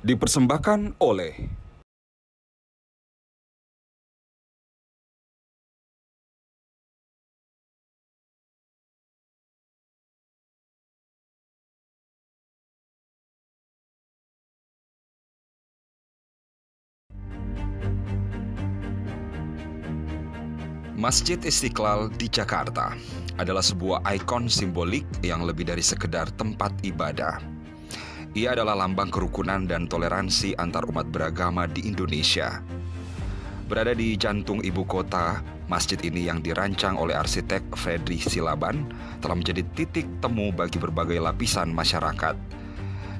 Dipersembahkan oleh Masjid Istiqlal di Jakarta adalah sebuah ikon simbolik yang lebih dari sekedar tempat ibadah. Ia adalah lambang kerukunan dan toleransi antar umat beragama di Indonesia. Berada di jantung ibu kota, masjid ini yang dirancang oleh arsitek Fredri Silaban telah menjadi titik temu bagi berbagai lapisan masyarakat.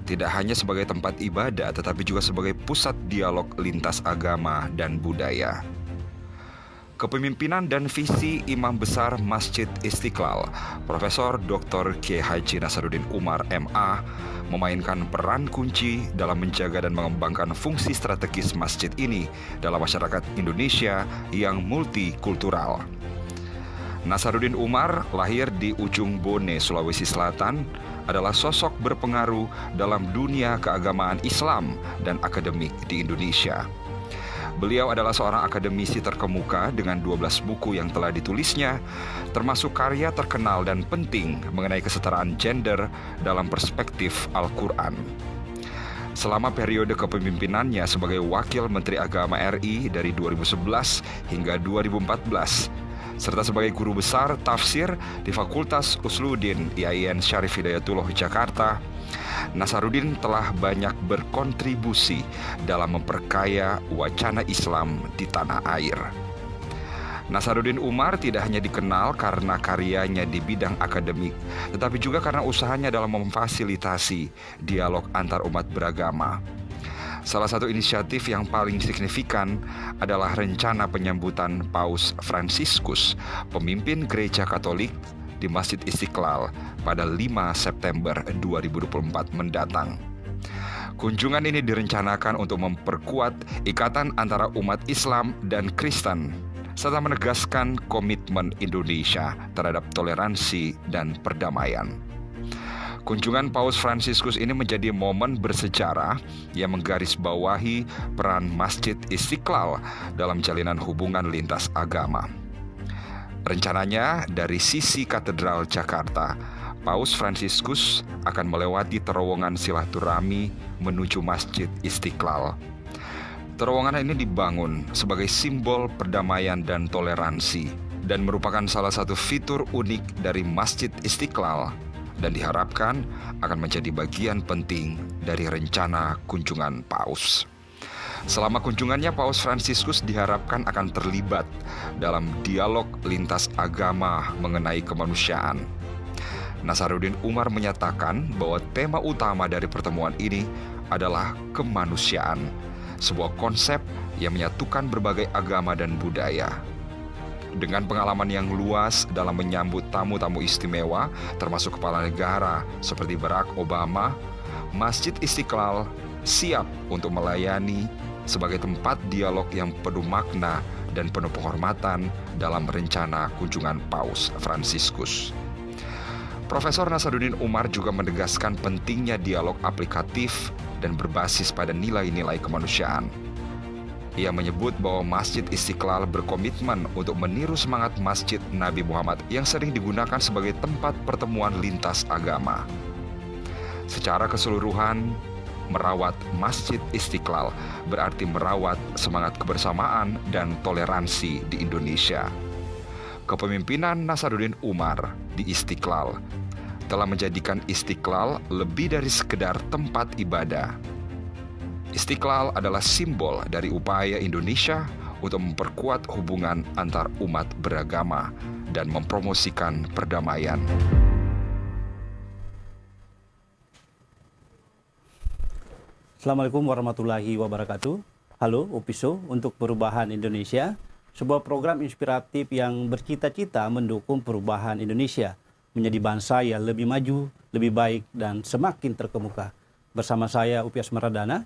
Tidak hanya sebagai tempat ibadah, tetapi juga sebagai pusat dialog lintas agama dan budaya. Kepemimpinan dan visi Imam Besar Masjid Istiqlal, Profesor Dr. Kiai Haji Nasaruddin Umar MA, memainkan peran kunci dalam menjaga dan mengembangkan fungsi strategis masjid ini dalam masyarakat Indonesia yang multikultural. Nasaruddin Umar lahir di Ujung Bone, Sulawesi Selatan, adalah sosok berpengaruh dalam dunia keagamaan Islam dan akademik di Indonesia. Beliau adalah seorang akademisi terkemuka dengan 12 buku yang telah ditulisnya, termasuk karya terkenal dan penting mengenai kesetaraan gender dalam perspektif Al-Quran. Selama periode kepemimpinannya sebagai Wakil Menteri Agama RI dari 2011 hingga 2014, serta sebagai guru besar tafsir di Fakultas Usluddin IAIN Syarif Hidayatullah Jakarta, Nasaruddin telah banyak berkontribusi dalam memperkaya wacana Islam di tanah air. Nasaruddin Umar tidak hanya dikenal karena karyanya di bidang akademik, tetapi juga karena usahanya dalam memfasilitasi dialog antar umat beragama. Salah satu inisiatif yang paling signifikan adalah rencana penyambutan Paus Fransiskus, pemimpin Gereja Katolik, di Masjid Istiqlal pada 5 September 2024 mendatang. Kunjungan ini direncanakan untuk memperkuat ikatan antara umat Islam dan Kristen, serta menegaskan komitmen Indonesia terhadap toleransi dan perdamaian. Kunjungan Paus Fransiskus ini menjadi momen bersejarah yang menggarisbawahi peran Masjid Istiqlal dalam jalinan hubungan lintas agama. Rencananya dari sisi Katedral Jakarta, Paus Fransiskus akan melewati terowongan silaturahmi menuju Masjid Istiqlal. Terowongan ini dibangun sebagai simbol perdamaian dan toleransi dan merupakan salah satu fitur unik dari Masjid Istiqlal dan diharapkan akan menjadi bagian penting dari rencana kunjungan Paus. Selama kunjungannya, Paus Fransiskus diharapkan akan terlibat dalam dialog lintas agama mengenai kemanusiaan. Nasaruddin Umar menyatakan bahwa tema utama dari pertemuan ini adalah kemanusiaan, sebuah konsep yang menyatukan berbagai agama dan budaya. Dengan pengalaman yang luas dalam menyambut tamu-tamu istimewa, termasuk kepala negara seperti Barack Obama, Masjid Istiqlal siap untuk melayani sebagai tempat dialog yang penuh makna dan penuh penghormatan dalam rencana kunjungan Paus Fransiskus. Profesor Nasaruddin Umar juga menegaskan pentingnya dialog aplikatif dan berbasis pada nilai-nilai kemanusiaan. Ia menyebut bahwa Masjid Istiqlal berkomitmen untuk meniru semangat Masjid Nabi Muhammad yang sering digunakan sebagai tempat pertemuan lintas agama. Secara keseluruhan, merawat Masjid Istiqlal berarti merawat semangat kebersamaan dan toleransi di Indonesia. Kepemimpinan Nasaruddin Umar di Istiqlal telah menjadikan Istiqlal lebih dari sekedar tempat ibadah. Istiqlal adalah simbol dari upaya Indonesia untuk memperkuat hubungan antar umat beragama dan mempromosikan perdamaian. Assalamualaikum warahmatullahi wabarakatuh. Halo, Upiso untuk Perubahan Indonesia, sebuah program inspiratif yang bercita-cita mendukung perubahan Indonesia menjadi bangsa yang lebih maju, lebih baik, dan semakin terkemuka. Bersama saya, Upias Maradana,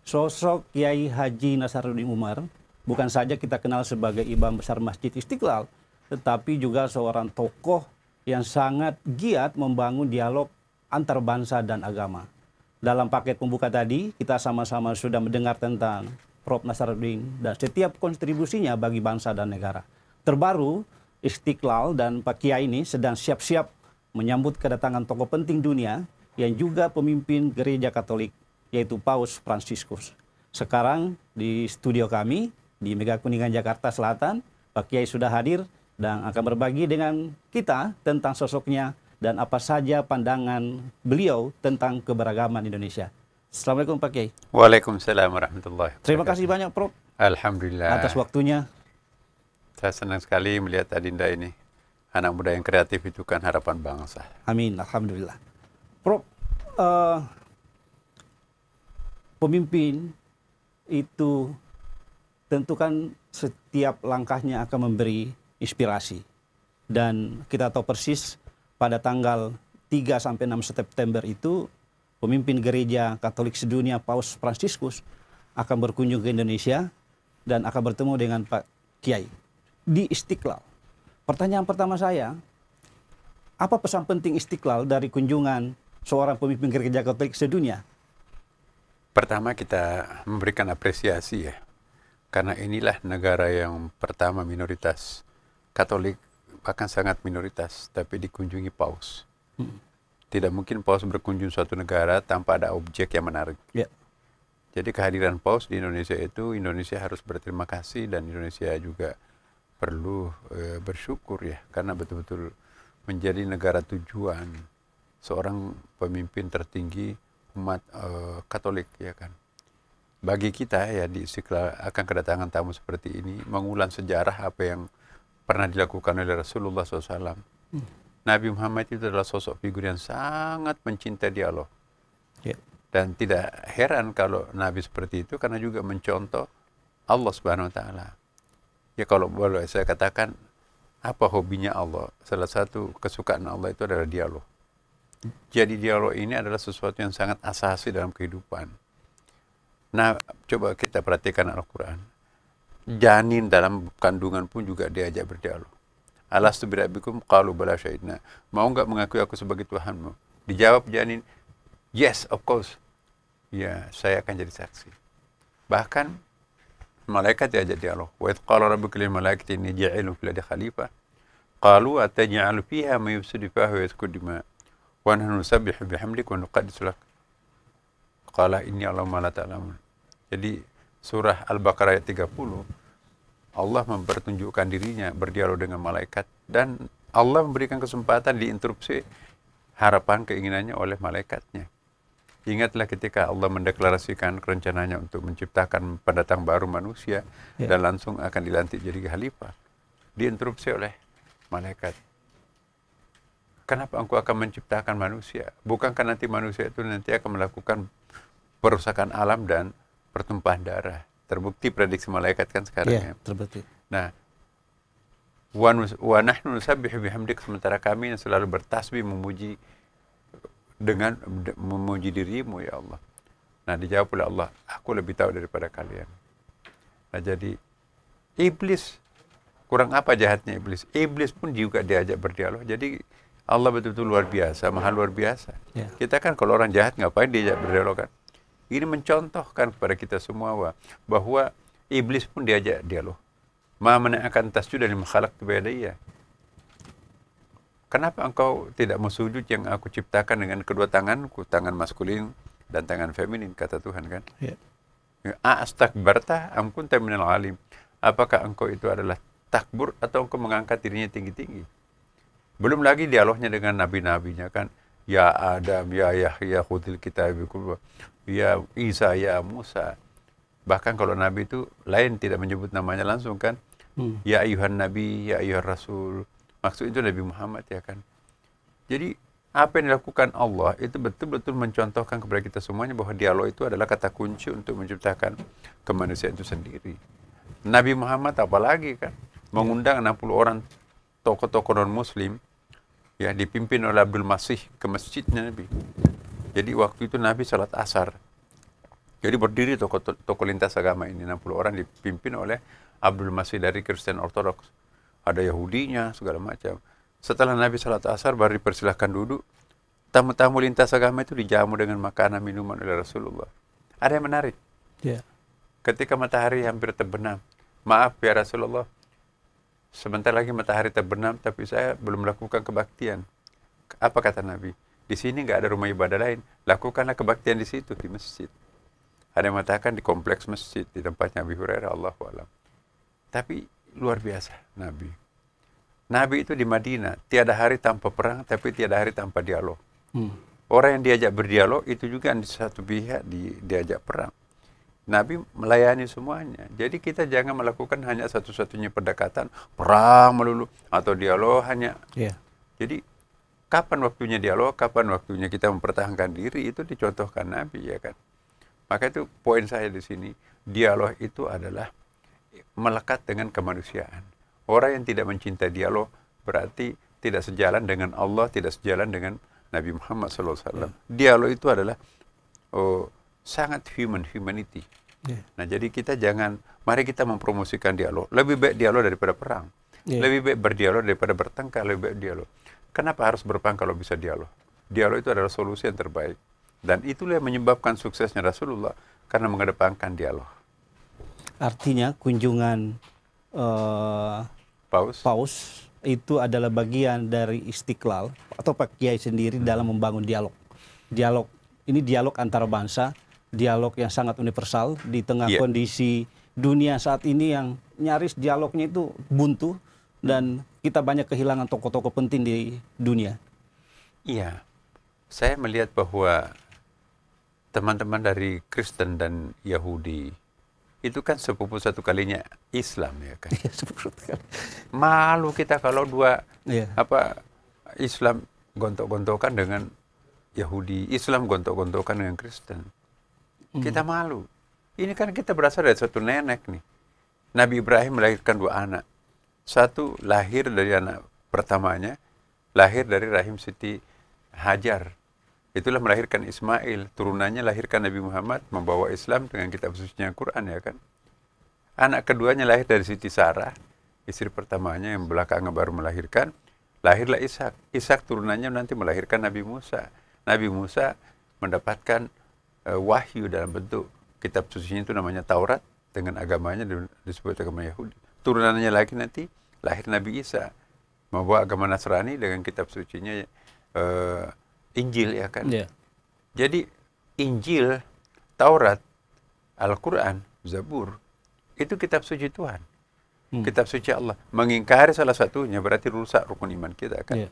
sosok Kiai Haji Nasaruddin Umar, bukan saja kita kenal sebagai Imam Besar Masjid Istiqlal, tetapi juga seorang tokoh yang sangat giat membangun dialog antar bangsa dan agama. dalam paket pembuka tadi kita sama-sama sudah mendengar tentang Prof. Nasaruddin dan setiap kontribusinya bagi bangsa dan negara. Terbaru, Istiqlal dan Pak Kiai ini sedang siap-siap menyambut kedatangan tokoh penting dunia yang juga pemimpin gereja Katolik, yaitu Paus Fransiskus. Sekarang di studio kami di Mega Kuningan Jakarta Selatan, Pak Kiai sudah hadir dan akan berbagi dengan kita tentang sosoknya dan apa saja pandangan beliau tentang keberagaman Indonesia. Assalamualaikum Pak Kiai. Waalaikumsalam warahmatullahi wabarakatuh. Terima kasih banyak Prof. Alhamdulillah. Atas waktunya. Saya senang sekali melihat Adinda ini. Anak muda yang kreatif itu kan harapan bangsa. Amin, alhamdulillah. Prof, pemimpin itu tentu kan setiap langkahnya akan memberi inspirasi. Dan kita tahu persis pada tanggal 3 sampai 6 September itu pemimpin gereja Katolik sedunia Paus Fransiskus akan berkunjung ke Indonesia dan akan bertemu dengan Pak Kiai di Istiqlal. Pertanyaan pertama saya, apa pesan penting Istiqlal dari kunjungan seorang pemimpin gereja Katolik sedunia? Pertama kita memberikan apresiasi ya. Karena inilah negara yang pertama minoritas Katolik, bahkan sangat minoritas, tapi dikunjungi Paus. Tidak mungkin Paus berkunjung suatu negara tanpa ada objek yang menarik. Ya. Jadi kehadiran Paus di Indonesia itu, Indonesia harus berterima kasih dan Indonesia juga perlu bersyukur ya, karena betul-betul menjadi negara tujuan seorang pemimpin tertinggi umat Katolik ya kan. Bagi kita ya di Istiqlal akan kedatangan tamu seperti ini mengulang sejarah apa yang pernah dilakukan oleh Rasulullah SAW. Nabi Muhammad itu adalah sosok figur yang sangat mencintai dialog. Ya. Dan tidak heran kalau Nabi seperti itu karena juga mencontoh Allah Subhanahu Wa Taala. Ya kalau boleh saya katakan apa hobinya Allah? Salah satu kesukaan Allah itu adalah dialog. Jadi dialog ini adalah sesuatu yang sangat asasi dalam kehidupan. Nah, coba kita perhatikan Al-Quran. Janin dalam kandungan pun juga diajak berdialog. Alastu birabbikum qalu bala syahidna. Mau enggak mengakui aku sebagai Tuhanmu? Dijawab janin, yes, of course. Ya, saya akan jadi saksi. Bahkan malaikat diajak dialog. Wa idh qala rabbuka lil malaikati inni ja'ilun fil ardi khalifah. Qalu ataj'alu fiha may yufsidu fiha wa yasfiku dima. Wa nahnu nusabbihu bihamdika wa nuqaddisu lak. Qala inni a'lamu ma la ta'lamun. Jadi surah Al-Baqarah ayat 30, Allah mempertunjukkan dirinya berdialog dengan malaikat dan Allah memberikan kesempatan diinterupsi harapan keinginannya oleh malaikatnya. Ingatlah ketika Allah mendeklarasikan rencananya untuk menciptakan pendatang baru manusia dan langsung akan dilantik jadi khalifah. Diinterupsi oleh malaikat. Kenapa engkau akan menciptakan manusia? Bukankah nanti manusia itu nanti akan melakukan perusakan alam dan pertumpahan darah? Terbukti prediksi malaikat kan sekarang ya. Terbukti. Nah, wa nahnu nusabbihu bihamdik, sementara kami yang selalu bertasbih memuji dirimu ya Allah. Nah, dijawab oleh Allah, aku lebih tahu daripada kalian. Nah, jadi iblis, kurang apa jahatnya iblis? Iblis pun juga diajak berdialog. Jadi Allah betul-betul luar biasa, maha luar biasa. Ya. Kita kan kalau orang jahat ngapain diajak berdialog kan? Ini mencontohkan kepada kita semua bahwa iblis pun diajak dialog. Ma mana'akan tasjuda lima khalaqtu biyadayya. Kenapa engkau tidak mau sujud yang aku ciptakan dengan kedua tanganku, tangan maskulin dan tangan feminin, kata Tuhan kan? Ya. Astakbarta am kunta minal alim. Apakah engkau itu adalah takbur atau engkau mengangkat dirinya tinggi-tinggi? Belum lagi dialognya dengan nabi-nabinya kan? Ya Adam, ya Yahya, khudil kitabikul, ya Isa, ya Musa. Bahkan kalau nabi itu lain tidak menyebut namanya langsung kan? Ya ayuhan nabi, ya ayuhan rasul. Maksud itu Nabi Muhammad ya kan. Jadi apa yang dilakukan Allah itu betul-betul mencontohkan kepada kita semuanya bahwa dialog itu adalah kata kunci untuk menciptakan kemanusiaan itu sendiri. Nabi Muhammad apalagi kan mengundang 60 orang tokoh-tokoh non-muslim ya dipimpin oleh Abdul Masih ke masjidnya Nabi. Jadi waktu itu Nabi salat asar. Jadi berdiri tokoh lintas agama ini 60 orang dipimpin oleh Abdul Masih dari Kristen Ortodoks. Ada Yahudinya, segala macam. Setelah Nabi salat asar baru dipersilahkan duduk. tamu-tamu lintas agama itu dijamu dengan makanan minuman oleh Rasulullah. Ada yang menarik. Ya. Ketika matahari hampir terbenam, maaf ya Rasulullah, sebentar lagi matahari terbenam, tapi saya belum melakukan kebaktian. Apa kata Nabi? Di sini nggak ada rumah ibadah lain, lakukanlah kebaktian di situ, di masjid. Ada yang mengatakan di kompleks masjid, di tempatnya Abi Hurairah, Allahu a'lam. Tapi luar biasa Nabi. Nabi itu di Madinah, tiada hari tanpa perang, tapi tiada hari tanpa dialog. Orang yang diajak berdialog itu juga di satu pihak diajak perang. Nabi melayani semuanya. Jadi kita jangan melakukan hanya satu-satunya pendekatan perang melulu atau dialog hanya. Yeah. Jadi kapan waktunya dialog, kapan waktunya kita mempertahankan diri, itu dicontohkan Nabi, ya kan. Maka itu poin saya di sini, dialog itu adalah melekat dengan kemanusiaan. Orang yang tidak mencintai dialog berarti tidak sejalan dengan Allah, tidak sejalan dengan Nabi Muhammad SAW. Dialog itu adalah sangat humanity. Nah, jadi kita mari kita mempromosikan dialog. Lebih baik dialog daripada perang. Lebih baik berdialog daripada bertengkar, lebih baik dialog. Kenapa harus berperang kalau bisa dialog? Dialog itu adalah solusi yang terbaik. Dan itulah yang menyebabkan suksesnya Rasulullah, karena mengedepankan dialog. Artinya kunjungan Paus itu adalah bagian dari Istiqlal atau Pak Kiai sendiri dalam membangun dialog. Ini dialog antara bangsa, dialog yang sangat universal di tengah kondisi dunia saat ini yang nyaris dialognya itu buntu dan kita banyak kehilangan tokoh-tokoh penting di dunia. Iya, saya melihat bahwa teman-teman dari Kristen dan Yahudi itu kan sepupu satu kalinya Islam, ya kan. Malu kita kalau Islam gontok-gontokan dengan Yahudi, Islam gontok-gontokan dengan Kristen. Kita malu. Ini kan kita berasal dari satu nenek nih. Nabi Ibrahim melahirkan 2 anak. Satu lahir dari anak pertamanya, lahir dari rahim Siti Hajar. Itulah melahirkan Ismail. Turunannya lahirkan Nabi Muhammad, membawa Islam dengan kitab sucinya Quran, ya kan. Anak keduanya lahir dari Siti Sarah, istri pertamanya yang belakangan baru melahirkan. Lahirlah Ishak. Ishak turunannya nanti melahirkan Nabi Musa. Nabi Musa mendapatkan wahyu dalam bentuk kitab sucinya itu namanya Taurat, dengan agamanya disebut agama Yahudi. Turunannya lagi nanti lahir Nabi Isa, membawa agama Nasrani dengan kitab sucinya Injil, ya kan. Jadi Injil, Taurat, Al-Quran, Zabur itu kitab suci Tuhan, kitab suci Allah. Mengingkari salah satunya berarti rusak rukun iman kita, kan.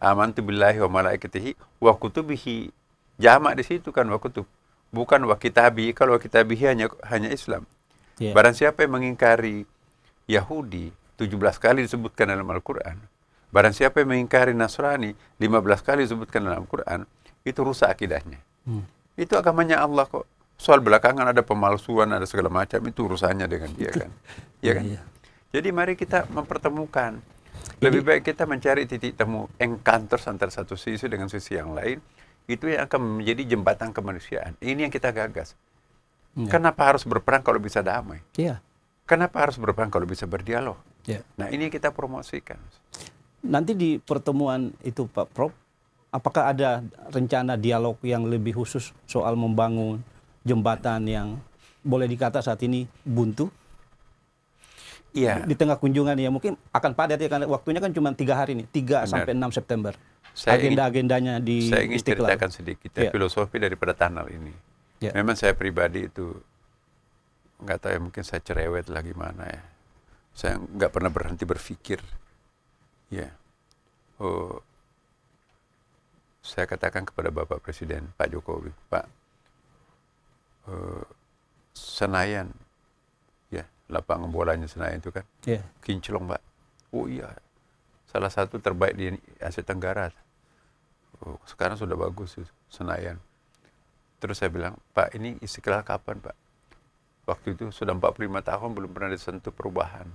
Amantu billahi wa malaikatihi wa kutubihi. Jamak di situ kan wa kutub, bukan wa kitabi. Kalau wa kitabihi hanya Islam. Barang siapa yang mengingkari Yahudi 17 kali disebutkan dalam Al-Quran, barang siapa yang mengingkari Nasrani 15 kali disebutkan dalam Al-Quran, itu rusak akidahnya. Itu agamanya Allah kok. Soal belakangan ada pemalsuan, ada segala macam, itu urusannya dengan dia, kan. Ya kan? Jadi mari kita mempertemukan. Lebih baik kita mencari titik temu encounters antara satu sisi dengan sisi yang lain. Itu yang akan menjadi jembatan kemanusiaan. Ini yang kita gagas. Kenapa harus berperang kalau bisa damai? Kenapa harus berperang kalau bisa berdialog? Nah, ini kita promosikan. Nanti di pertemuan itu Pak Prof, apakah ada rencana dialog yang lebih khusus soal membangun jembatan yang boleh dikata saat ini buntu? Iya. Di tengah kunjungan ya mungkin akan padat ya, karena waktunya kan cuma 3 hari nih, 3 sampai 6 September. Agenda-agendanya di Istiqlal. Saya ingin ceritakan sedikit filosofi daripada tunnel ini. Memang saya pribadi itu nggak tahu ya, mungkin saya cerewet lah gimana ya. Saya nggak pernah berhenti berpikir. Saya katakan kepada Bapak Presiden Pak Jokowi, Pak, Senayan, lapangan bolanya Senayan itu kan, kinclong, Pak. Oh iya, salah satu terbaik di Asia Tenggara. Sekarang sudah bagus Senayan. Terus saya bilang, Pak, ini Istiqlal kapan, Pak? Waktu itu sudah 45 tahun belum pernah disentuh perubahan.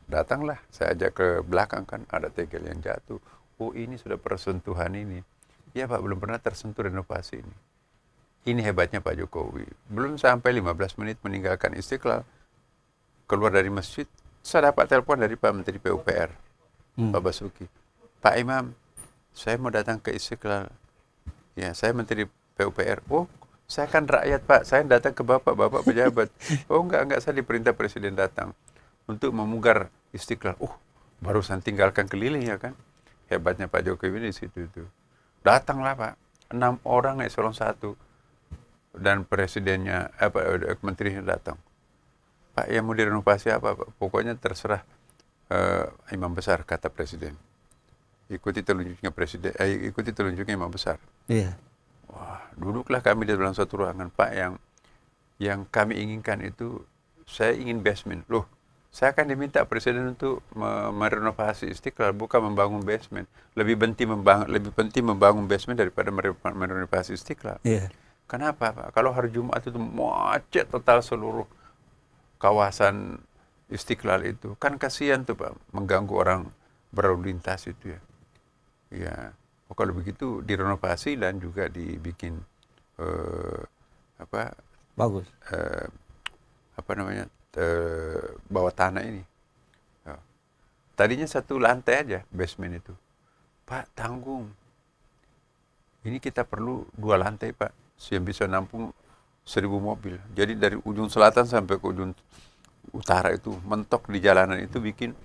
Datanglah, saya ajak ke belakang kan, ada tegel yang jatuh. Oh, ini sudah persentuhan ini. Ya Pak, belum pernah tersentuh renovasi ini. Ini hebatnya Pak Jokowi. Belum sampai 15 menit meninggalkan Istiqlal, keluar dari masjid, saya dapat telepon dari Pak Menteri PUPR, Pak Basuki. Pak Imam, saya mau datang ke Istiqlal. Ya, saya Menteri PUPR. Oh, saya kan rakyat, Pak. Saya datang ke Bapak, Bapak pejabat. Oh, enggak, saya diperintah Presiden datang untuk memugar Istiqlal. Barusan tinggalkan keliling ya kan. Hebatnya Pak Jokowi ini di situ itu. Datanglah, Pak. 6 orang eselon 1 dan presidennya menterinya datang. Pak, yang mau direnovasi apa, Pak? Pokoknya terserah imam besar, kata presiden. Ikuti telunjuknya imam besar. Iya. Wah, duduklah kami di dalam satu ruangan, Pak, yang kami inginkan itu, saya ingin basement. Loh, saya akan diminta presiden untuk merenovasi Istiqlal, bukan membangun basement. Lebih penting membangun basement daripada merenovasi Istiqlal. Iya. Kenapa, Pak? Kalau hari Jumat itu macet total seluruh kawasan Istiqlal itu. Kan kasihan tuh, Pak, mengganggu orang berlalu lintas itu ya. Ya, kalau begitu direnovasi dan juga dibikin Bagus. bawah tanah ini. Ya. Tadinya 1 lantai aja basement itu. Pak, tanggung. Ini kita perlu 2 lantai, Pak, yang bisa nampung 1000 mobil. Jadi dari ujung selatan sampai ke ujung utara itu mentok di jalanan itu bikin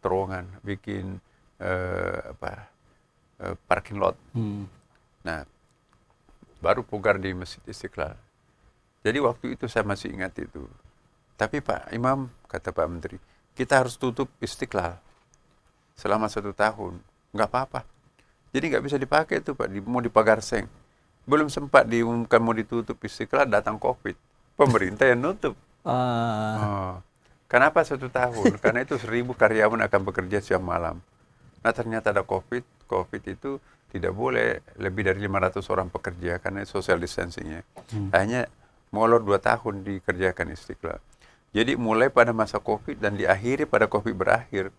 terowongan, bikin parking lot. Nah, baru pugar di Masjid Istiqlal. Jadi waktu itu saya masih ingat itu. Tapi Pak Imam, kata Pak Menteri, kita harus tutup Istiqlal selama 1 tahun. Nggak apa-apa. Jadi nggak bisa dipakai itu, Pak, mau dipagar seng. Belum sempat diumumkan mau ditutup Istiqlal, datang COVID. Pemerintah yang nutup. Kenapa 1 tahun? Karena itu 1000 karyawan akan bekerja siang malam. Nah, ternyata ada COVID. COVID itu tidak boleh lebih dari 500 orang pekerja karena social distancing-nya. Hanya molor 2 tahun dikerjakan Istiqlal. Jadi mulai pada masa COVID dan diakhiri pada COVID berakhir.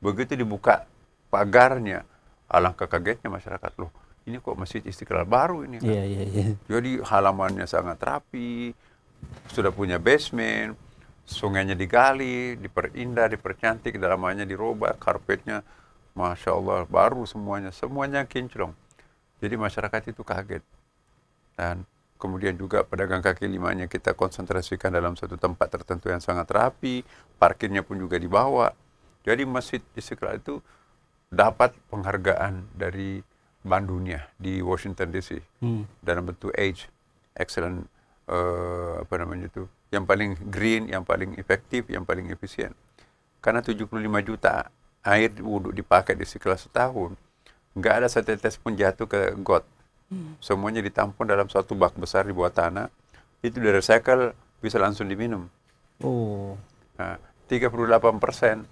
Begitu dibuka pagarnya, alangkah kagetnya masyarakat. Loh, ini kok Masjid Istiqlal baru ini kan? Iya. Jadi halamannya sangat rapi, sudah punya basement, sungainya digali, diperindah, dipercantik, dalamannya dirubah, karpetnya Masya Allah, baru semuanya kinclong. Jadi masyarakat itu kaget. Dan kemudian juga pedagang kaki limanya kita konsentrasikan dalam satu tempat tertentu yang sangat rapi, parkirnya pun juga dibawa. Jadi Masjid Istiqlal itu dapat penghargaan dari Bank Dunia di Washington DC dalam bentuk excellent yang paling green, yang paling efektif, yang paling efisien. Karena 75 juta air wudhu dipakai di Istiqlal setahun, nggak ada setetes pun jatuh ke got. Semuanya ditampung dalam satu bak besar di bawah tanah, itu di-recycle, bisa langsung diminum. Nah, 38%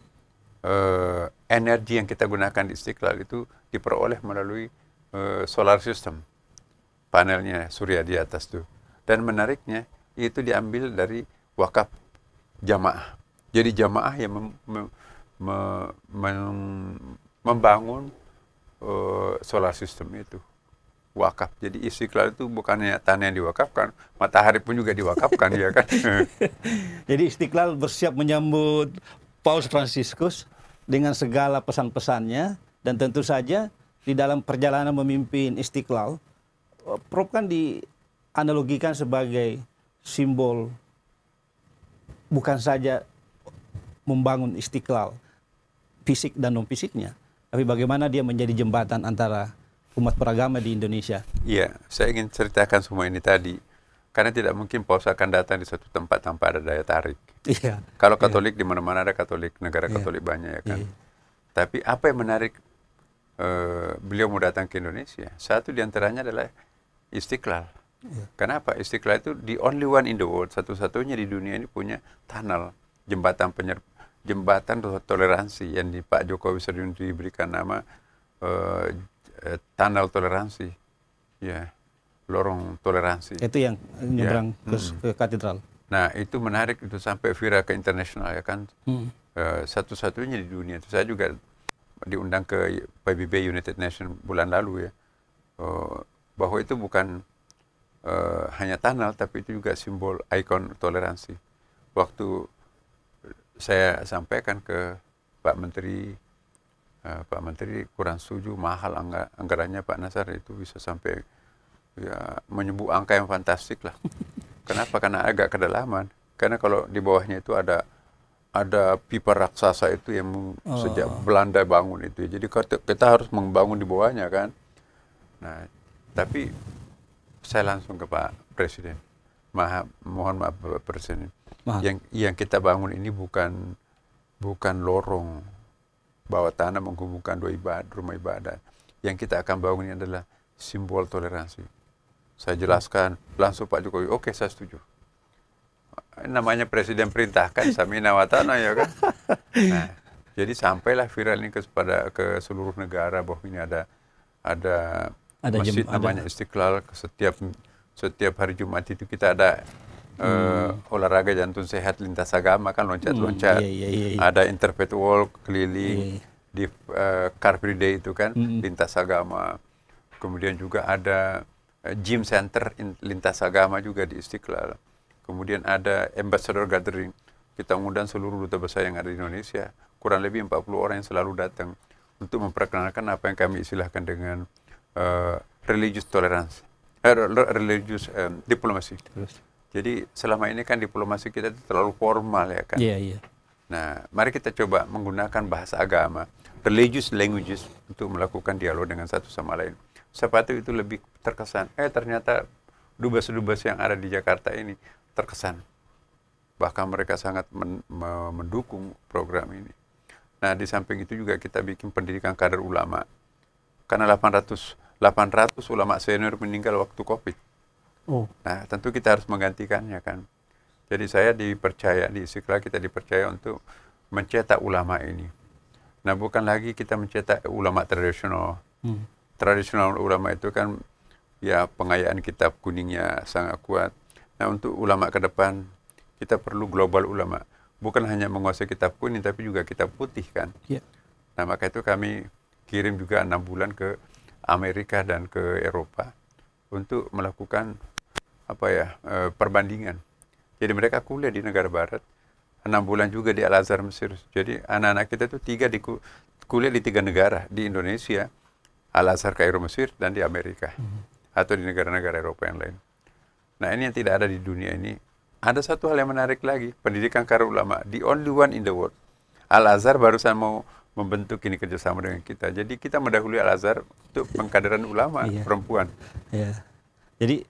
energi yang kita gunakan di Istiqlal itu diperoleh melalui solar system, panelnya surya di atas tuh. Dan menariknya, itu diambil dari wakaf jamaah. Jadi jamaah yang membangun solar system itu wakaf. Jadi Istiqlal itu bukannya tanah yang diwakafkan, matahari pun juga diwakafkan ya kan. Jadi Istiqlal bersiap menyambut Paus Fransiskus dengan segala pesan-pesannya, dan tentu saja di dalam perjalanan memimpin Istiqlal, Prof kan dianalogikan sebagai simbol bukan saja membangun Istiqlal fisik dan non fisiknya, tapi bagaimana dia menjadi jembatan antara umat beragama di Indonesia. Iya, saya ingin ceritakan semua ini tadi karena tidak mungkin Paus akan datang di satu tempat tanpa ada daya tarik. Iya. Kalau Katolik di mana-mana ada Katolik, negara Katolik banyak ya kan. Tapi apa yang menarik beliau mau datang ke Indonesia? Satu diantaranya adalah Istiqlal. Kenapa? Istiqlal itu the only one in the world, satu-satunya di dunia ini punya tunnel, jembatan toleransi yang di Pak Jokowi sering diberikan nama tunnel toleransi, ya, lorong toleransi. Itu yang nyebrang ke katedral. Nah, itu menarik, itu sampai viral ke internasional ya kan. Satu-satunya di dunia. Itu saya juga diundang ke PBB United Nations bulan lalu ya, bahwa itu bukan hanya tunnel, tapi itu juga simbol ikon toleransi. Waktu saya sampaikan ke Pak Menteri Pak Menteri kurang setuju, mahal anggarannya Pak Nasar itu bisa sampai ya menyebut angka yang fantastik lah. Kenapa? Karena agak kedalaman. Karena kalau di bawahnya itu ada pipa raksasa itu yang sejak Belanda bangun itu. Jadi kita harus membangun di bawahnya kan. Nah, tapi saya langsung ke Pak Presiden. Mohon maaf Bapak Presiden. Yang kita bangun ini bukan lorong bawah tanah menghubungkan rumah ibadah. Yang kita akan bangun ini adalah simbol toleransi. Saya jelaskan langsung Pak Jokowi, oke saya setuju. Namanya Presiden perintahkan, samina wa ta'na ya kan. Nah, jadi sampailah viral ini ke seluruh negara bahwa ini ada masjid namanya Istiqlal. Setiap hari Jumat itu kita ada olahraga jantung sehat lintas agama kan, loncat-loncat. Ada interfaith walk keliling di Car Free Day itu kan, lintas agama. Kemudian juga ada gym center lintas agama juga di Istiqlal. Kemudian ada ambassador gathering. Kita undang seluruh duta besar yang ada di Indonesia. Kurang lebih 40 orang yang selalu datang untuk memperkenalkan apa yang kami istilahkan dengan religious tolerance, religious diplomasi. Jadi selama ini kan diplomasi kita itu terlalu formal ya kan. Nah, mari kita coba menggunakan bahasa agama, religious languages untuk melakukan dialog dengan satu sama lain. Sepatu itu lebih terkesan. Ternyata dubes-dubes yang ada di Jakarta ini terkesan. Bahkan mereka sangat mendukung program ini. Nah, di samping itu juga kita bikin pendidikan kader ulama. Karena 800 ulama senior meninggal waktu Covid. Nah, tentu kita harus menggantikannya kan. Jadi saya dipercaya, di Istiqlal kita dipercaya untuk mencetak ulama ini. Nah, bukan lagi kita mencetak ulama tradisional. Tradisional ulama itu kan ya pengayaan kitab kuningnya sangat kuat. Nah, untuk ulama ke depan kita perlu global ulama. Bukan hanya menguasai kitab kuning tapi juga kitab putih kan. Nah, maka itu kami kirim juga 6 bulan ke Amerika dan ke Eropa untuk melakukan perbandingan. Jadi mereka kuliah di negara barat, 6 bulan juga di Al-Azhar Mesir. Jadi anak-anak kita itu kuliah di 3 negara, di Indonesia, Al-Azhar Kairo Mesir, dan di Amerika. Atau di negara-negara Eropa yang lain. Nah, ini yang tidak ada di dunia ini. Ada satu hal yang menarik lagi, pendidikan kader ulama, the only one in the world. Al-Azhar barusan mau membentuk ini kerjasama dengan kita. Jadi kita mendahului Al-Azhar untuk pengkaderan ulama perempuan. Jadi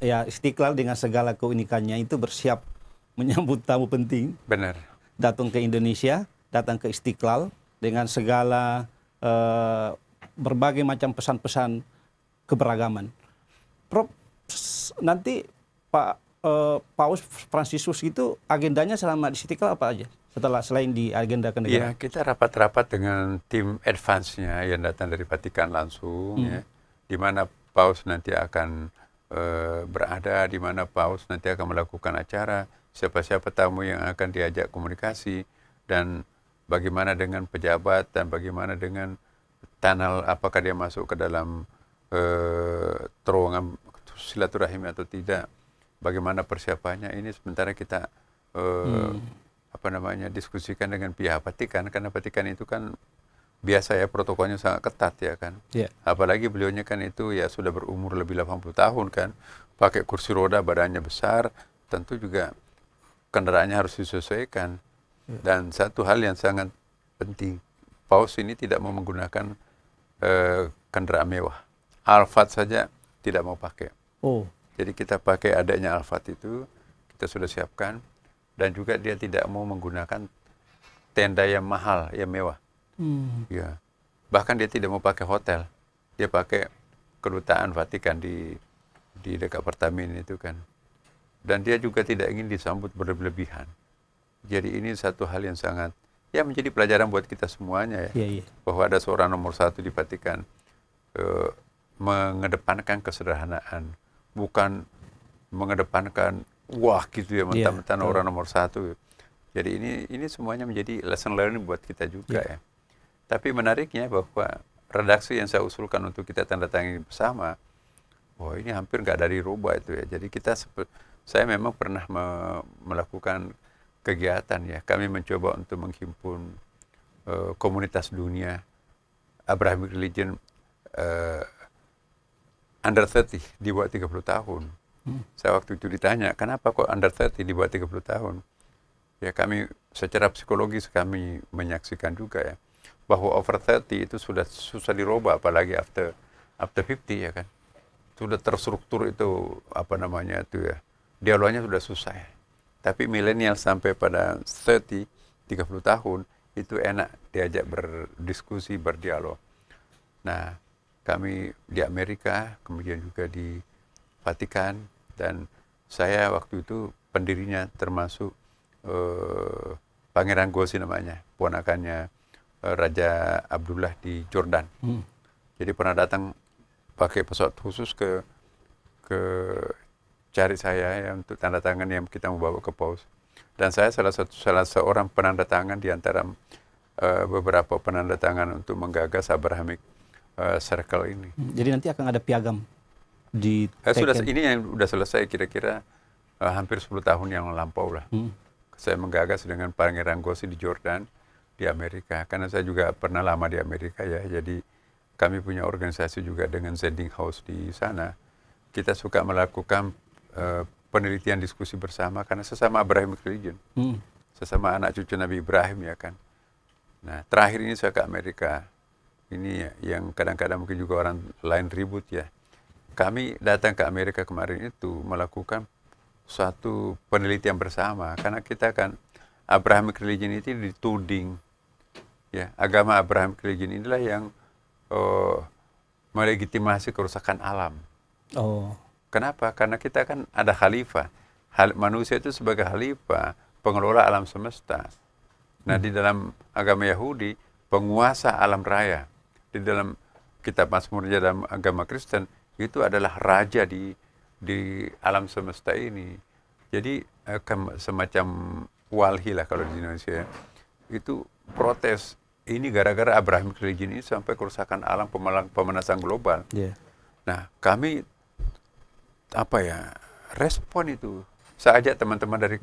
ya Istiqlal dengan segala keunikannya itu bersiap menyambut tamu penting. Benar. Datang ke Indonesia, datang ke Istiqlal dengan segala berbagai macam pesan-pesan keberagaman. Prof, nanti Pak Paus Fransiskus itu agendanya selama di Istiqlal apa aja? Selain di agenda kenegaraan. Ya, kita rapat-rapat dengan tim advance-nya yang datang dari Vatikan langsung, ya, di mana Paus nanti akan berada, di mana Paus nanti akan melakukan acara, siapa-siapa tamu yang akan diajak komunikasi, dan bagaimana dengan pejabat, dan bagaimana dengan tunnel, apakah dia masuk ke dalam terowongan silaturahim atau tidak, bagaimana persiapannya. Ini sementara kita diskusikan dengan pihak Vatikan, karena Vatikan itu kan biasa ya protokolnya sangat ketat ya kan. Apalagi beliaunya kan itu ya sudah berumur lebih 80 tahun kan, pakai kursi roda, badannya besar, tentu juga kendaraannya harus disesuaikan. Dan satu hal yang sangat penting, Paus ini tidak mau menggunakan kendaraan mewah. Alphard saja tidak mau pakai. Jadi kita pakai adanya Alphard itu, kita sudah siapkan, dan juga dia tidak mau menggunakan tenda yang mahal, yang mewah. Ya. Bahkan dia tidak mau pakai hotel. Dia pakai kedutaan Vatikan di dekat Pertamina itu kan. Dan dia juga tidak ingin disambut berlebihan. Jadi ini satu hal yang sangat menjadi pelajaran buat kita semuanya ya. Bahwa ada seorang nomor 1 di Vatikan mengedepankan kesederhanaan, bukan mengedepankan wah gitu ya mentah-mentah orang nomor 1. Jadi ini semuanya menjadi lesson learning buat kita juga ya. Tapi menariknya bahwa redaksi yang saya usulkan untuk kita tanda tangani bersama, ini hampir nggak dari rubah itu ya. Jadi saya memang pernah melakukan kegiatan ya. Kami mencoba untuk menghimpun komunitas dunia Abrahamic religion under 30 di bawah 30 tahun. Saya waktu itu ditanya, kenapa kok under 30 di bawah 30 tahun? Ya kami secara psikologis kami menyaksikan juga ya, bahwa over 30 itu sudah susah dirubah, apalagi after 50 ya kan. Sudah terstruktur itu, apa namanya itu ya, dialognya sudah susah ya. Tapi milenial sampai pada 30 tahun, itu enak diajak berdiskusi, berdialog. Nah, kami di Amerika, kemudian juga di Vatikan, dan saya waktu itu pendirinya termasuk Pangeran Gosi namanya, ponakannya Raja Abdullah di Jordan. Jadi pernah datang pakai pesawat khusus ke cari saya ya, untuk tanda tangan yang kita mau bawa ke paus. Dan saya salah seorang penanda tangan di antara beberapa penanda tangan untuk menggagas Abrahamic Circle ini. Jadi nanti akan ada piagam di ini yang sudah selesai kira-kira hampir 10 tahun yang lampau lah. Saya menggagas dengan Pangeran Gosi di Jordan, di Amerika. Karena saya juga pernah lama di Amerika ya. Jadi kami punya organisasi juga dengan Zending House di sana. Kita suka melakukan penelitian diskusi bersama karena sesama Abrahamic religion. Sesama anak cucu Nabi Ibrahim ya kan. Nah, terakhir ini saya ke Amerika. Ini yang kadang-kadang mungkin juga orang lain ribut ya. Kami datang ke Amerika kemarin itu melakukan suatu penelitian bersama. Karena kita kan Abrahamic religion itu dituding. Ya, agama Abrahamic religion inilah yang melegitimasi kerusakan alam. Kenapa? Karena kita kan ada khalifah. Manusia itu sebagai khalifah, pengelola alam semesta. Nah, di dalam agama Yahudi, penguasa alam raya. Di dalam kitab Mazmur dalam agama Kristen, itu adalah raja di alam semesta ini. Jadi semacam walhi lah kalau di Indonesia. Itu protes. Ini gara-gara Abrahamic religion ini sampai kerusakan alam, pemanasan global. Nah, kami respon itu. Saya ajak teman-teman dari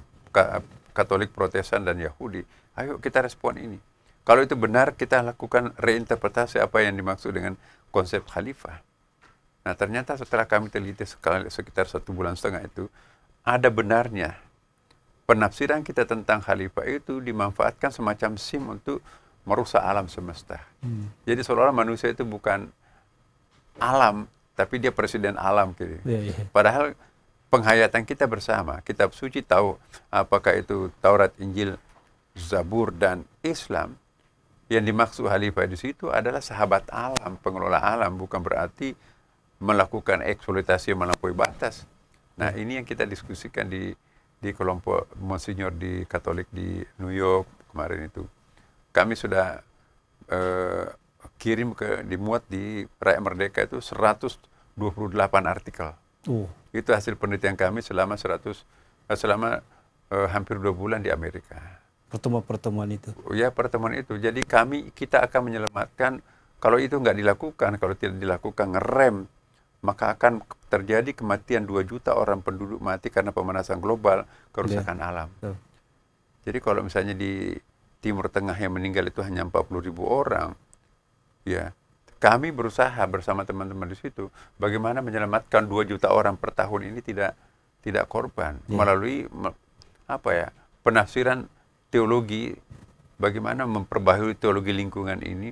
Katolik, Protestan, dan Yahudi, ayo kita respon ini. Kalau itu benar, kita lakukan reinterpretasi apa yang dimaksud dengan konsep khalifah. Nah, ternyata setelah kami teliti sekitar 1,5 bulan itu, ada benarnya penafsiran kita tentang khalifah itu dimanfaatkan semacam SIM untuk merusak alam semesta. Jadi seolah-olah manusia itu bukan alam, tapi dia presiden alam gitu. Padahal penghayatan kita bersama, kitab suci tahu apakah itu Taurat, Injil, Zabur, dan Islam. Yang dimaksud khalifah di situ adalah sahabat alam, pengelola alam, bukan berarti melakukan eksploitasi yang melampaui batas. Nah, ini yang kita diskusikan di kelompok Monsignor di Katolik di New York kemarin itu. Kami sudah kirim dimuat di Rakyat Merdeka itu 128 artikel. Itu hasil penelitian kami selama hampir 2 bulan di Amerika. Pertemuan itu. Ya, pertemuan itu. Jadi kita akan menyelamatkan, kalau itu nggak dilakukan, kalau tidak dilakukan ngerem, maka akan terjadi kematian 2 juta orang penduduk mati karena pemanasan global, kerusakan alam. Jadi kalau misalnya di Timur Tengah yang meninggal itu hanya 40.000 orang, ya kami berusaha bersama teman-teman di situ bagaimana menyelamatkan 2 juta orang per tahun ini tidak korban melalui penafsiran teologi, bagaimana memperbaharui teologi lingkungan ini,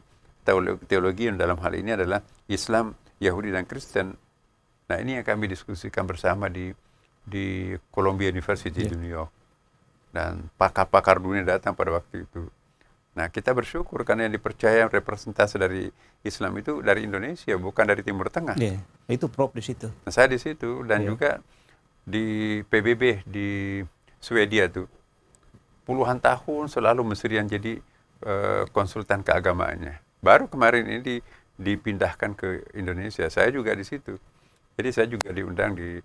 teologi yang dalam hal ini adalah Islam, Yahudi, dan Kristen. Nah, ini yang kami diskusikan bersama di Columbia University di New York. Dan pakar-pakar dunia datang pada waktu itu. Nah, kita bersyukur karena yang dipercaya representasi dari Islam itu dari Indonesia, bukan dari Timur Tengah. Itu Prof di situ. Nah, saya di situ dan juga di PBB di Swedia tuh. Puluhan tahun selalu Mesir yang jadi konsultan keagamaannya. Baru kemarin ini dipindahkan ke Indonesia. Saya juga di situ. Jadi saya juga diundang di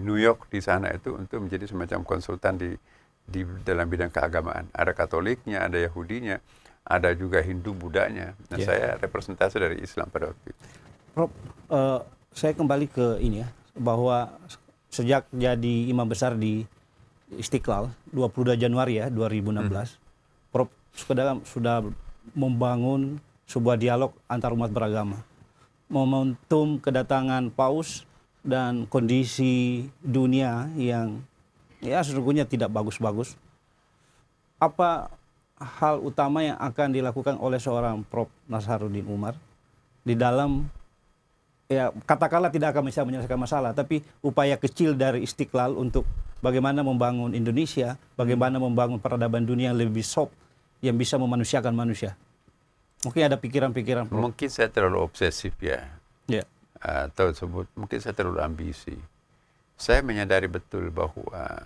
New York di sana itu untuk menjadi semacam konsultan di dalam bidang keagamaan. Ada Katoliknya, ada Yahudinya, ada juga Hindu, Budanya. Nah, saya representasi dari Islam pada waktu itu. Prof, saya kembali ke ini ya, bahwa sejak jadi imam besar di Istiqlal 22 Januari ya 2016, Prof sudah membangun sebuah dialog antar umat beragama. Momentum kedatangan Paus dan kondisi dunia yang ya sesungguhnya tidak bagus-bagus. Apa hal utama yang akan dilakukan oleh seorang Prof Nasaruddin Umar di dalam, ya katakanlah tidak akan bisa menyelesaikan masalah, tapi upaya kecil dari Istiqlal untuk bagaimana membangun Indonesia, bagaimana membangun peradaban dunia yang lebih soft, yang bisa memanusiakan manusia? Mungkin ada pikiran-pikiran, Prof. Mungkin saya terlalu obsesif ya. Ya. Atau mungkin saya terlalu ambisi. Saya menyadari betul bahwa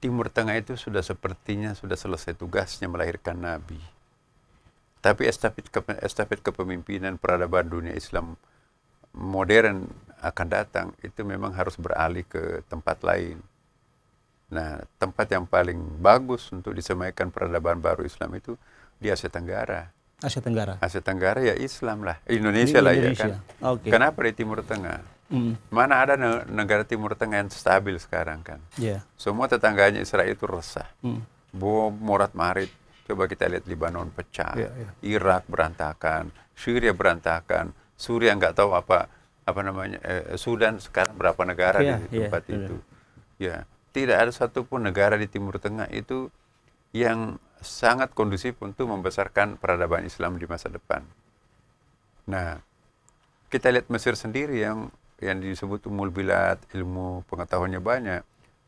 Timur Tengah itu sudah sepertinya sudah selesai tugasnya melahirkan Nabi. Tapi estafet kepemimpinan peradaban dunia Islam modern akan datang, itu memang harus beralih ke tempat lain. Nah, tempat yang paling bagus untuk disemaikan peradaban baru Islam itu di Asia Tenggara. Asia Tenggara. Asia Tenggara ya Islam lah, Indonesia lah ya kan. Okay. Kenapa di Timur Tengah? Mana ada negara Timur Tengah yang stabil sekarang kan? Yeah. Semua tetangganya Israel itu resah. Bom morat-marit. Coba kita lihat Lebanon pecah, Irak berantakan, Syria berantakan, Suriah nggak tahu apa namanya, Sudan sekarang berapa negara di tempat itu. Ya, tidak ada satupun negara di Timur Tengah itu yang sangat kondusif untuk membesarkan peradaban Islam di masa depan. Nah, kita lihat Mesir sendiri yang disebut Ummul Bilad, ilmu pengetahuannya banyak.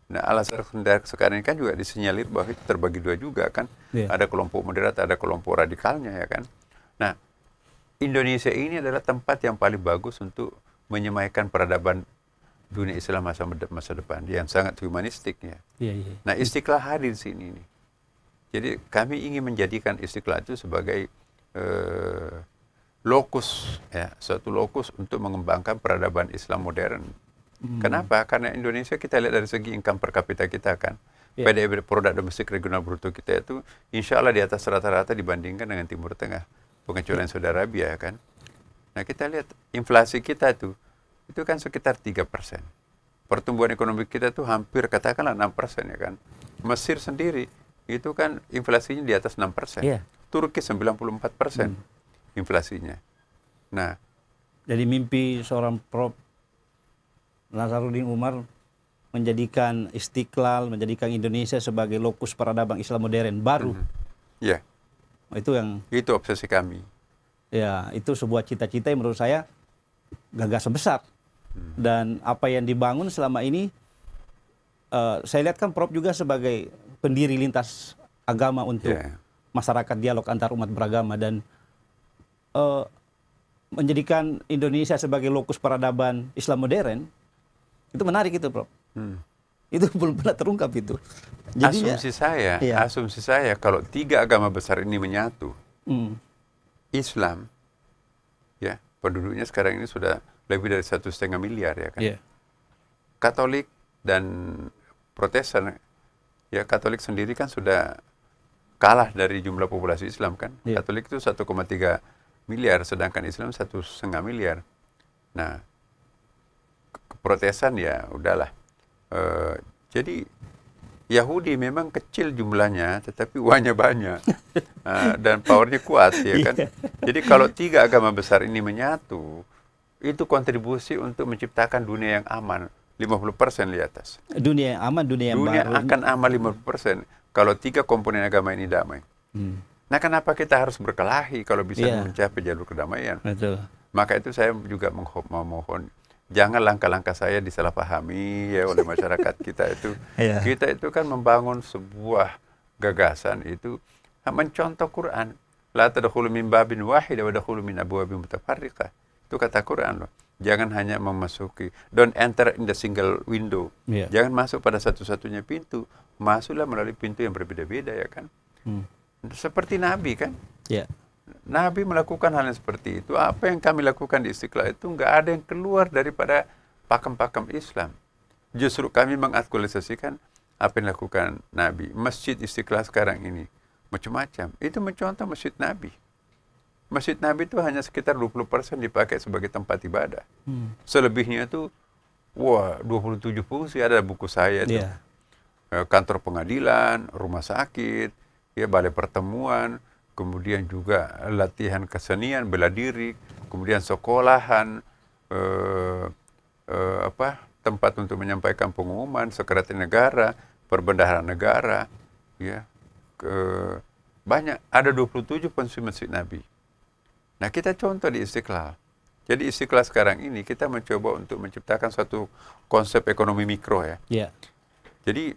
Nah, Al-Azhar sekarang ini kan juga disinyalir bahwa itu terbagi dua juga kan. Ada kelompok moderat, ada kelompok radikalnya ya kan. Nah, Indonesia ini adalah tempat yang paling bagus untuk menyemaikan peradaban dunia Islam masa depan yang sangat humanistik ya. Nah, Istiqlal hadir di sini nih. Jadi kami ingin menjadikan Istiqlal itu sebagai lokus ya, suatu lokus untuk mengembangkan peradaban Islam modern. Kenapa? Karena Indonesia kita lihat dari segi income per kapita kita kan, PDB produk domestik regional bruto kita itu insya Allah di atas rata-rata dibandingkan dengan Timur Tengah, pengecualian Saudi Arabia kan. Nah, kita lihat inflasi kita itu kan sekitar 3%. Pertumbuhan ekonomi kita itu hampir katakanlah 6% ya kan. Mesir sendiri itu kan inflasinya di atas 6%. Turki 94% inflasinya. Nah, jadi mimpi seorang Prof Nasaruddin Umar menjadikan Istiqlal, menjadikan Indonesia sebagai lokus peradaban Islam modern baru. Itu obsesi kami. Ya, itu sebuah cita-cita yang menurut saya gagasan besar. Dan apa yang dibangun selama ini, saya lihat kan Prof juga sebagai pendiri lintas agama untuk masyarakat dialog antar umat beragama dan menjadikan Indonesia sebagai lokus peradaban Islam modern. Itu menarik itu, Prof. Itu belum pernah terungkap itu. Jadi asumsi saya kalau tiga agama besar ini menyatu, Islam, ya penduduknya sekarang ini sudah lebih dari 1,5 miliar ya kan. Katolik dan Protestan, ya Katolik sendiri kan sudah kalah dari jumlah populasi Islam kan. Katolik itu 1,3 miliar, sedangkan Islam 1,5 miliar. Nah, Protestan ya udahlah. Jadi Yahudi memang kecil jumlahnya, tetapi uangnya banyak dan powernya kuat ya kan. Jadi kalau tiga agama besar ini menyatu, itu kontribusi untuk menciptakan dunia yang aman 50% di atas. Dunia yang aman, dunia yang dunia baru. Akan aman 50% kalau tiga komponen agama ini damai. Nah, kenapa kita harus berkelahi kalau bisa mencapai jalur kedamaian? Betul. Maka itu saya juga memohon, jangan langkah-langkah saya disalahpahami ya oleh masyarakat kita itu. Kita itu kan membangun sebuah gagasan itu mencontoh Quran. La tadkhulu min babin wahid wa tadkhulu min abwabin mutafarriqah. Itu kata Quran loh. Jangan hanya memasuki, don't enter in the single window. Jangan masuk pada satu-satunya pintu. Masuklah melalui pintu yang berbeda-beda ya kan. Seperti Nabi kan. Nabi melakukan hal yang seperti itu. Apa yang kami lakukan di Istiqlal itu nggak ada yang keluar daripada pakem-pakem Islam. Justru kami mengaktualisasikan apa yang dilakukan Nabi. Masjid Istiqlal sekarang ini macam-macam. Itu mencontoh Masjid Nabi. Masjid Nabi itu hanya sekitar 20% dipakai sebagai tempat ibadah. Selebihnya itu, 27 fungsi, ada buku saya itu. kantor pengadilan, rumah sakit, ya balai pertemuan, kemudian juga latihan kesenian, bela diri, kemudian sekolahan, tempat untuk menyampaikan pengumuman, sekretariat negara, perbendaharaan negara, ya, banyak, ada 27 fungsi Masjid Nabi. Nah, kita contoh di Istiqlal. Jadi Istiqlal sekarang ini kita mencoba untuk menciptakan suatu konsep ekonomi mikro, ya. Yeah. Jadi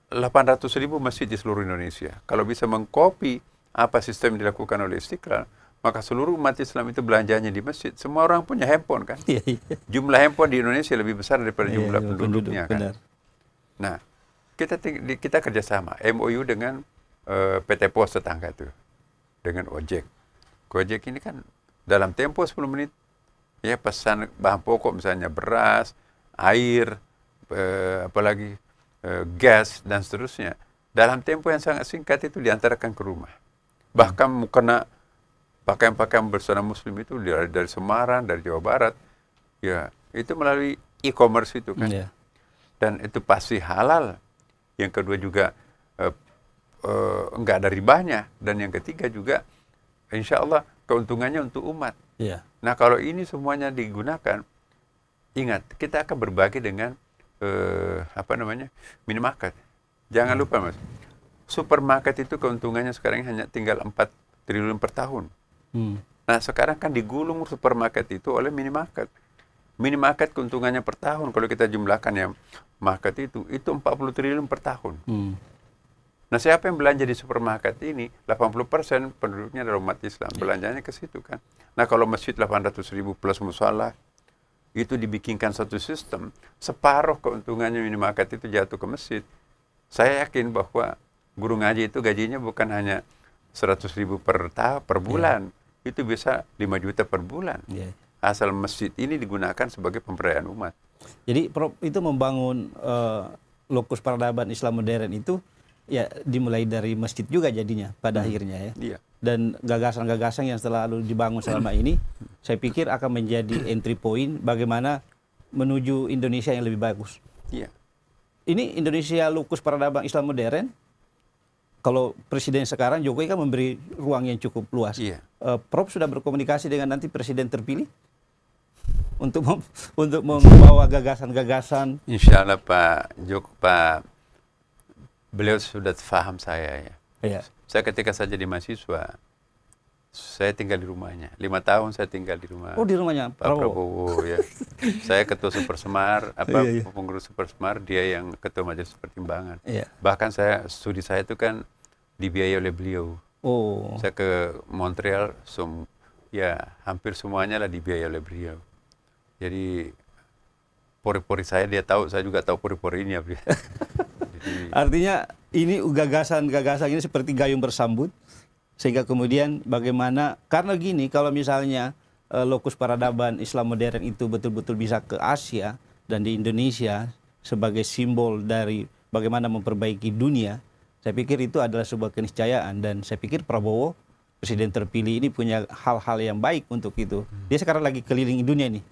800.000 masjid di seluruh Indonesia. Kalau bisa mengcopy apa sistem yang dilakukan oleh Istiqlal, maka seluruh umat Islam itu belanjanya di masjid. Semua orang punya handphone, kan? Yeah, yeah. Jumlah handphone di Indonesia lebih besar daripada jumlah penduduknya, kan? Benar. Nah, kita kerjasama MOU dengan PT Pos tetangga itu, dengan Ojek. Gojek ini kan dalam tempo 10 menit ya pesan bahan pokok misalnya beras, air, apalagi gas dan seterusnya. Dalam tempo yang sangat singkat itu diantarkan ke rumah. Bahkan mukena pakaian-pakaian bersama Muslim itu dari Semarang, dari Jawa Barat, ya itu melalui e-commerce itu, kan. Yeah. Dan itu pasti halal. Yang kedua juga enggak ada ribanya, dan yang ketiga juga insya Allah keuntungannya untuk umat. Yeah. Nah, kalau ini semuanya digunakan, ingat kita akan berbagi dengan minimarket. Jangan lupa, Mas, supermarket itu keuntungannya sekarang hanya tinggal 4 triliun per tahun. Nah, sekarang kan digulung supermarket itu oleh minimarket. Minimarket keuntungannya per tahun kalau kita jumlahkan yang market itu 40 triliun per tahun. Nah, siapa yang belanja di supermarket ini? 80% penduduknya adalah umat Islam. Belanjanya ke situ, kan. Nah, kalau masjid 800.000 plus musala, itu dibikinkan satu sistem, separuh keuntungannya minimarket itu jatuh ke masjid. Saya yakin bahwa guru ngaji itu gajinya bukan hanya 100.000 per bulan. Itu bisa 5 juta per bulan. Asal masjid ini digunakan sebagai pemberdayaan umat. Jadi Prof, itu membangun lokus peradaban Islam modern itu ya dimulai dari masjid juga jadinya pada akhirnya, ya. Iya. Dan gagasan-gagasan yang selalu dibangun selama ini saya pikir akan menjadi entry point bagaimana menuju Indonesia yang lebih bagus. Iya. Ini Indonesia lokus peradaban Islam modern. Kalau presiden sekarang Jokowi kan memberi ruang yang cukup luas. Iya. Prof sudah berkomunikasi dengan nanti presiden terpilih untuk membawa gagasan-gagasan. Insya Allah Pak beliau sudah paham saya, ya. Iya. Saya ketika saya jadi mahasiswa, saya tinggal di rumahnya. 5 tahun saya tinggal di rumah. Oh, di rumahnya Pak Prabowo, ya. Saya ketua Super Semar, pengurus Super Semar, dia yang ketua Majelis Pertimbangan. Iya. Bahkan studi saya itu kan dibiayai oleh beliau. Oh. Saya ke Montreal, ya hampir semuanya lah dibiayai oleh beliau. Jadi pori-pori saya dia tahu, saya juga tahu pori-porinya. Artinya ini gagasan-gagasan ini seperti gayung bersambut, sehingga kemudian bagaimana, karena gini, kalau misalnya lokus peradaban Islam modern itu betul-betul bisa ke Asia dan di Indonesia sebagai simbol dari bagaimana memperbaiki dunia, saya pikir itu adalah sebuah keniscayaan. Dan saya pikir Prabowo, presiden terpilih ini punya hal-hal yang baik untuk itu. Dia sekarang lagi keliling dunia nih,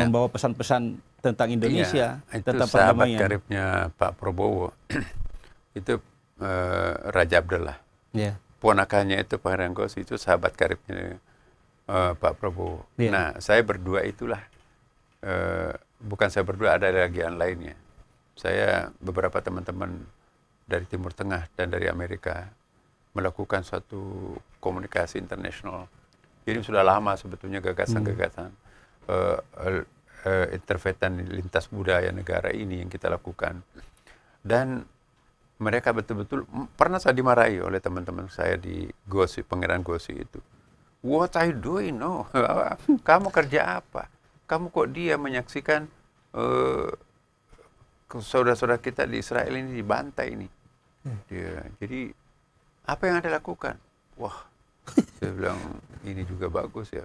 membawa pesan-pesan tentang Indonesia, tentang sahabat perdamaian. karibnya Pak Prabowo itu Raja Abdullah. Ponakannya itu Pangeran Gossi itu sahabat karibnya Pak Prabowo. Nah, saya berdua itulah, bukan saya berdua, ada lagi yang lainnya. Saya beberapa teman-teman dari Timur Tengah dan dari Amerika melakukan suatu komunikasi internasional. Jadi sudah lama sebetulnya gagasan-gagasan intervensi lintas budaya negara ini yang kita lakukan. Dan mereka betul-betul, pernah saya dimarahi oleh teman-teman saya di Gossi, Pangeran Gossi itu. What are you doing? No. Kamu kerja apa? Kamu kok dia menyaksikan saudara-saudara kita di Israel ini dibantai ini. Jadi apa yang Anda lakukan? Wah, saya bilang ini juga bagus, ya.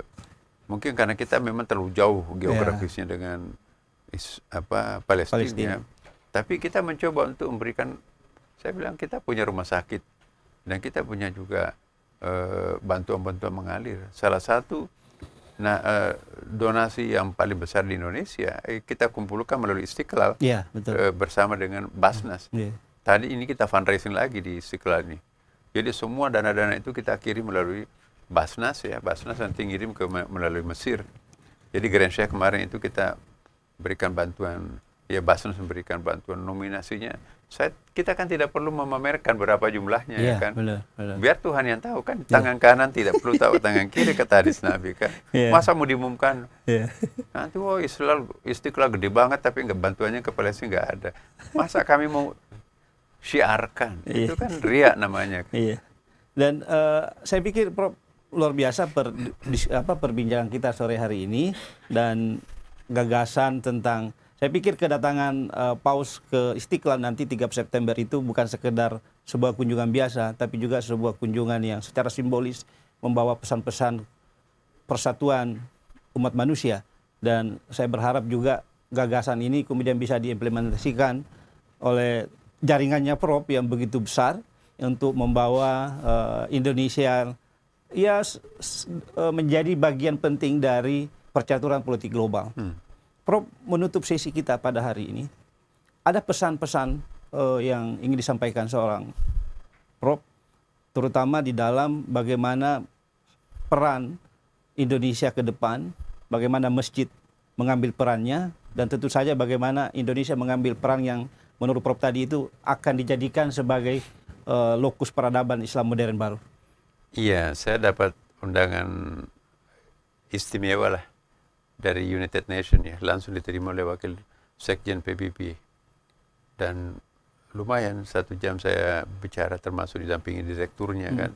Mungkin karena kita memang terlalu jauh geografisnya dengan Palestina. Tapi kita mencoba untuk memberikan, saya bilang kita punya rumah sakit dan kita punya juga bantuan-bantuan mengalir. Salah satu Nah, donasi yang paling besar di Indonesia kita kumpulkan melalui Istiqlal betul. Bersama dengan Basnas. Tadi ini kita fundraising lagi di Istiqlal ini. Jadi semua dana-dana itu kita kirim melalui Basnas ya. Basnas nanti ngirim melalui Mesir. Jadi Grand Syekh kemarin itu kita berikan bantuan, ya Basnas memberikan bantuan nominasinya. Kita kan tidak perlu memamerkan berapa jumlahnya ya kan. Benar. Biar Tuhan yang tahu kan. Tangan kanan tidak perlu tahu tangan kiri, kata hadis Nabi kan. Masa mau diumumkan? Nanti Istiqlal gede banget tapi bantuannya ke Palestina nggak ada. Masa kami mau syiarkan? Itu kan riya namanya. Dan saya pikir Prof, luar biasa perbincangan kita sore hari ini, dan gagasan tentang, saya pikir kedatangan Paus ke Istiqlal nanti 3 September itu bukan sekedar sebuah kunjungan biasa, tapi juga sebuah kunjungan yang secara simbolis membawa pesan-pesan persatuan umat manusia. Dan saya berharap juga gagasan ini kemudian bisa diimplementasikan oleh jaringannya Prof yang begitu besar untuk membawa Indonesia menjadi bagian penting dari percaturan politik global. Prof, menutup sesi kita pada hari ini, ada pesan-pesan yang ingin disampaikan seorang Prof, terutama di dalam bagaimana peran Indonesia ke depan, bagaimana masjid mengambil perannya, dan tentu saja bagaimana Indonesia mengambil peran yang menurut Prof tadi itu akan dijadikan sebagai lokus peradaban Islam modern baru. Iya, saya dapat undangan istimewa lah dari United Nations ya, langsung diterima oleh Wakil Sekjen PBB. Dan lumayan 1 jam saya bicara, termasuk didampingi direkturnya kan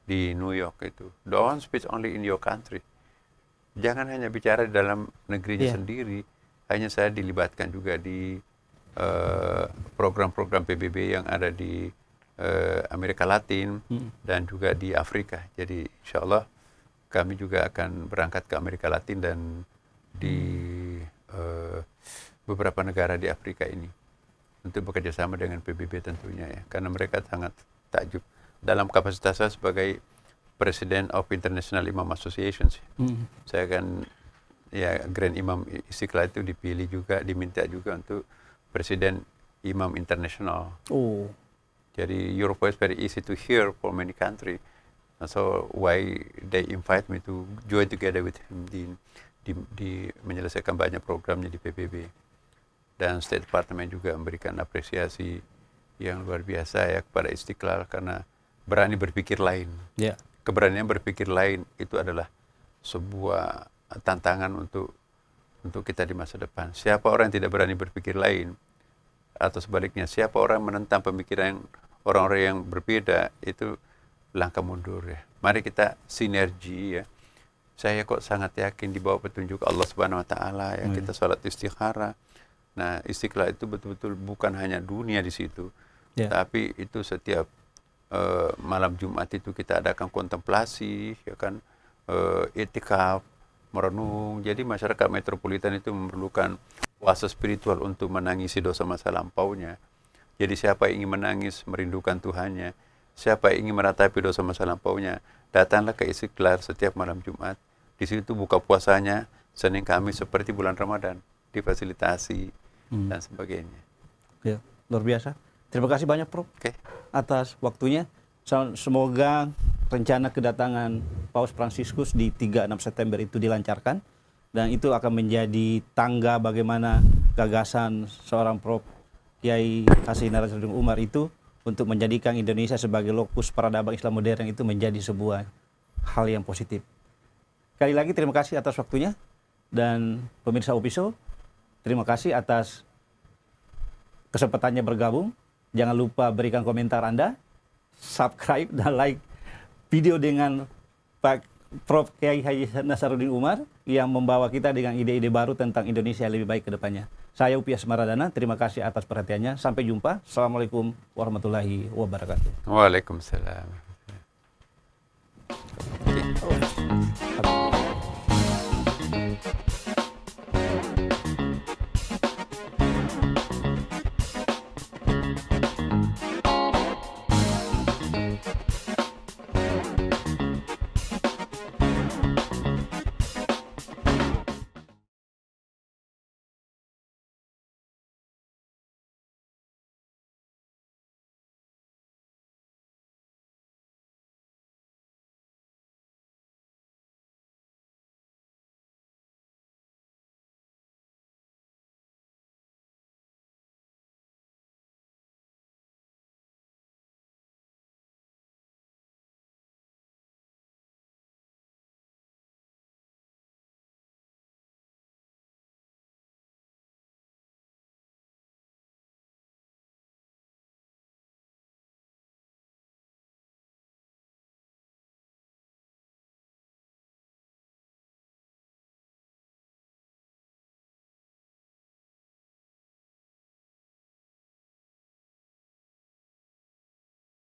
di New York itu. Don't speak only in your country. Jangan hanya bicara di dalam negerinya sendiri. Hanya saya dilibatkan juga di program-program PBB yang ada di Amerika Latin dan juga di Afrika. Jadi insya Allah kami juga akan berangkat ke Amerika Latin dan di beberapa negara di Afrika ini untuk bekerja sama dengan PBB tentunya ya, karena mereka sangat takjub. Dalam kapasitas saya sebagai President of International Imam Association, saya kan ya Grand Imam Istiqlal itu dipilih juga, diminta juga untuk Presiden Imam International. Jadi Europe is very easy to hear for many countries. So why they invite me to join together with him di menyelesaikan banyak programnya di PBB. Dan State Department juga memberikan apresiasi yang luar biasa ya kepada Istiqlal karena berani berpikir lain. Keberanian berpikir lain itu adalah sebuah tantangan untuk kita di masa depan. Siapa orang yang tidak berani berpikir lain, atau sebaliknya siapa orang menentang pemikiran orang-orang yang berbeda, itu langkah mundur ya. Mari kita sinergi ya. Saya kok sangat yakin di bawah petunjuk Allah Subhanahu wa taala ya, kita salat istikharah. Nah, Istiqlal itu betul-betul bukan hanya dunia di situ. Tapi itu setiap malam Jumat itu kita adakan kontemplasi ya kan, i'tikaf, merenung. Jadi masyarakat metropolitan itu memerlukan puasa spiritual untuk menangisi dosa masa lampaunya. Jadi siapa yang ingin menangis merindukan Tuhannya, siapa yang ingin meratapi dosa masa lampaunya, datanglah ke Istiqlal setiap malam Jumat. Di situ buka puasanya Senin Kamis seperti bulan Ramadan, difasilitasi dan sebagainya. Ya, luar biasa. Terima kasih banyak Prof atas waktunya. Semoga rencana kedatangan Paus Fransiskus di 3-6 September itu dilancarkan, dan itu akan menjadi tangga bagaimana gagasan seorang Prof Kiai Haji Nasaruddin Umar itu untuk menjadikan Indonesia sebagai lokus peradaban Islam modern itu menjadi sebuah hal yang positif. Sekali lagi terima kasih atas waktunya, dan pemirsa Upiso terima kasih atas kesempatannya bergabung. Jangan lupa berikan komentar Anda, subscribe dan like video dengan Pak Prof Kiai Haji Nasaruddin Umar yang membawa kita dengan ide-ide baru tentang Indonesia yang lebih baik ke depannya. Saya Upiah Semaradana, terima kasih atas perhatiannya. Sampai jumpa. Assalamualaikum warahmatullahi wabarakatuh. Waalaikumsalam.